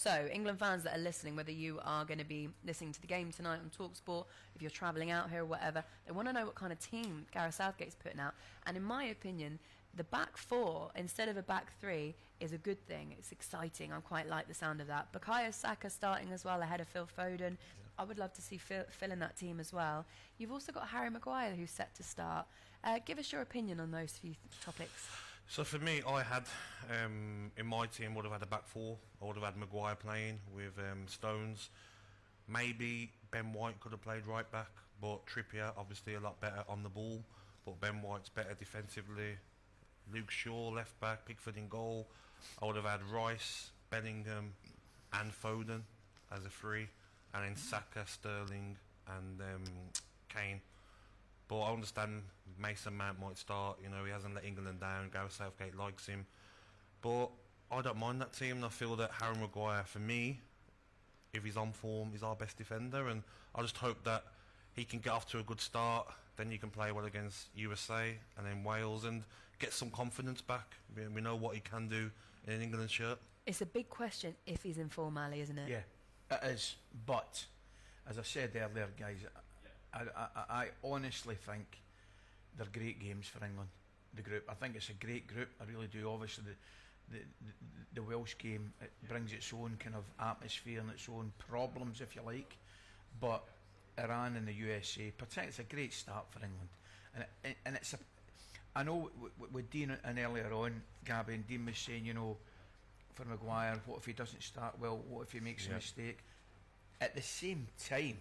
So, England fans that are listening, whether you are going to be listening to the game tonight on talkSPORT, if you're travelling out here or whatever, they want to know what kind of team Gareth Southgate's putting out. And in my opinion, the back four instead of a back three is a good thing. It's exciting. I quite like the sound of that. Bukayo Saka starting as well ahead of Phil Foden. Yeah. I would love to see Phil in that team as well. You've also got Harry Maguire who's set to start. Give us your opinion on those few topics. So for me, I had in my team would have had a back four. I would have had Maguire playing with Stones. Maybe Ben White could have played right back, but Trippier obviously a lot better on the ball, but Ben White's better defensively. Luke Shaw left back, Pickford in goal. I would have had Rice, Bellingham and Foden as a three, and then Saka, Sterling and Kane. But I understand Mason Mount might start, he hasn't let England down, Gareth Southgate likes him. But I don't mind that team, and I feel that Harry Maguire, for me, if he's on form, is our best defender, and I just hope that he can get off to a good start, then you can play well against USA and then Wales and get some confidence back. We know what he can do in an England shirt. It's a big question if he's in form, Ali, isn't it? Yeah, it is. But, as I said earlier, guys, I honestly think they're great games for England, the group. I think it's a great group, I really do. Obviously, the Welsh game, it brings its own kind of atmosphere and its own problems, if you like. But Iran and the USA, particularly, it's a great start for England, and it's a. I know with Dean and earlier on, Gabby and Dean was saying, for Maguire, what if he doesn't start well? What if he makes a mistake? At the same time,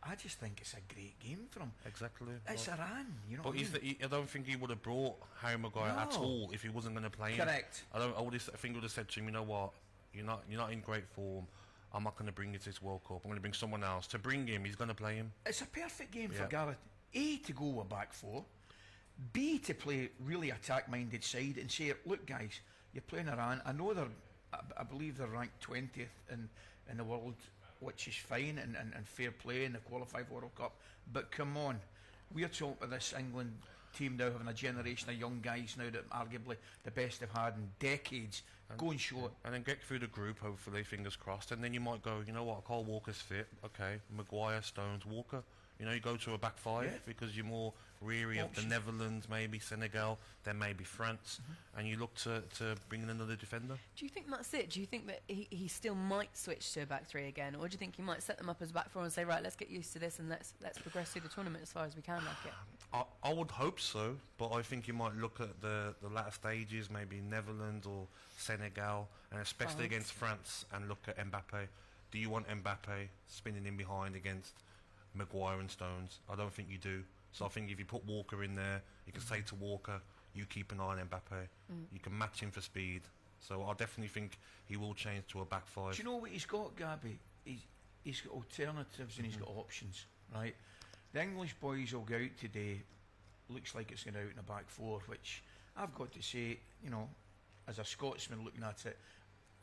I just think it's a great game for him. Exactly. It's Iran, But I don't think he would have brought Harry Maguire at all if he wasn't going to play him. Correct. I think he would have said to him, you know what, you're not in great form. I'm not going to bring you to this World Cup. I'm going to bring someone else. To bring him, he's going to play him. It's a perfect game for Gareth. A, to go with back four. B, to play really attack-minded side and say, look guys, you're playing Iran. I know I believe they're ranked 20th in the world, which is fine and fair play, and they've qualified for World Cup. But come on, we're talking about this England team now having a generation of young guys now that arguably the best they've had in decades. Go and show it. And then get through the group, hopefully, fingers crossed. And then you might go, you know what, Cole Walker's fit. Okay, Maguire, Stones, Walker. You go to a back five because you're more weary of the Netherlands, maybe Senegal, then maybe France, and you look to bring in another defender. Do you think that's it? Do you think that he still might switch to a back three again, or do you think he might set them up as back four and say, right, let's get used to this and let's progress through the tournament as far as we can like it? I would hope so, but I think you might look at the latter stages, maybe Netherlands or Senegal, and especially against France, and look at Mbappe. Do you want Mbappe spinning in behind against Maguire and Stones? I don't think you do. So I think if you put Walker in there, you can say to Walker, you keep an eye on Mbappe. You can match him for speed. So I definitely think he will change to a back five. Do you know what he's got, Gabby? He's got alternatives and he's got options, right? The English boys will go out today, looks like it's going out in a back four, which I've got to say, as a Scotsman looking at it,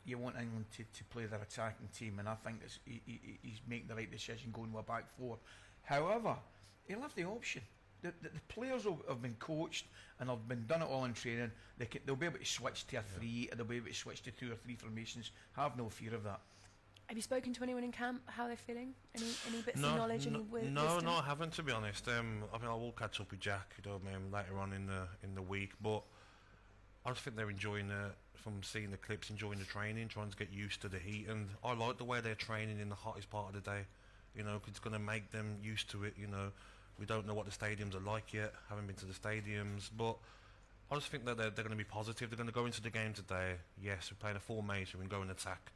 you want England to play their attacking team, and I think he's making the right decision going with a back four. However, he'll have the option. The players have been coached and have been done it all in training. They'll be able to switch to a three, and they'll be able to switch to 2 or 3 formations. Have no fear of that. Have you spoken to anyone in camp? How they're feeling? Any bits of knowledge? No, I haven't, to be honest. I will catch up with Jack, later on in the week, but I just think they're enjoying from seeing the clips, enjoying the training, trying to get used to the heat, and I like the way they're training in the hottest part of the day. It's going to make them used to it. We don't know what the stadiums are like yet, haven't been to the stadiums, but I just think that they're going to be positive. They're going to go into the game today. Yes, we're playing a formation and go and attack.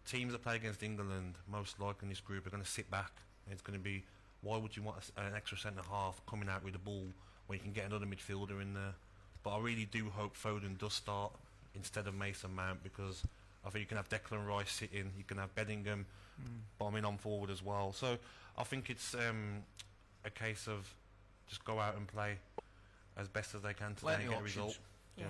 Teams that play against England, most likely in this group, are going to sit back. It's going to be, why would you want an extra centre half coming out with the ball when you can get another midfielder in there? But I really do hope Foden does start instead of Mason Mount, because I think you can have Declan Rice sitting, you can have Bellingham bombing on forward as well. So I think it's a case of just go out and play as best as they can today and get a result. Yeah.